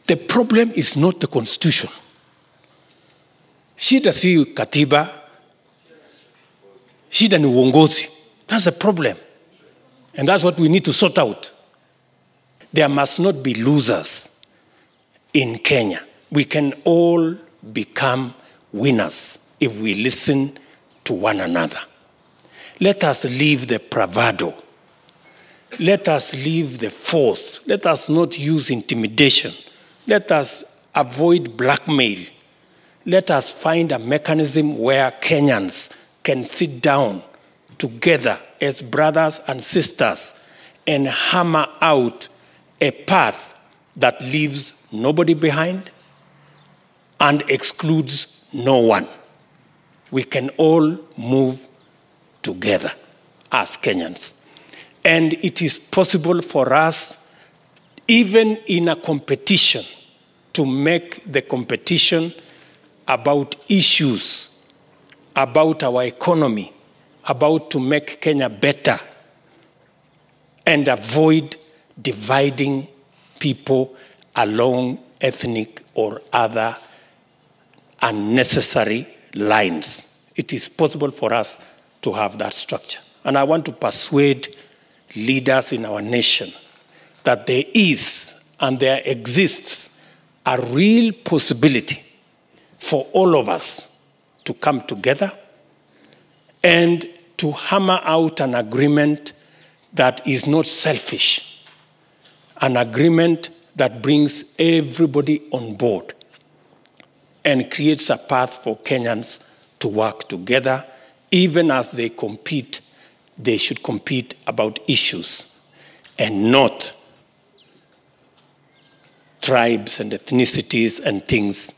The problem is not the constitution. Shida si katiba, shida ni uongozi. That's the problem. And that's what we need to sort out. There must not be losers in Kenya. We can all become winners if we listen to one another. Let us leave the bravado. Let us leave the force. Let us not use intimidation. Let us avoid blackmail. Let us find a mechanism where Kenyans can sit down together as brothers and sisters and hammer out a path that leaves nobody behind and excludes no one. We can all move together as Kenyans. And it is possible for us, even in a competition, to make the competition about issues, about our economy, about to make Kenya better, and avoid dividing people along ethnic or other unnecessary lines. It is possible for us to have that structure. And I want to persuade leaders in our nation that there is and there exists a real possibility for all of us to come together and to hammer out an agreement that is not selfish, an agreement that brings everybody on board and creates a path for Kenyans to work together. Even as they compete, they should compete about issues and not tribes and ethnicities and things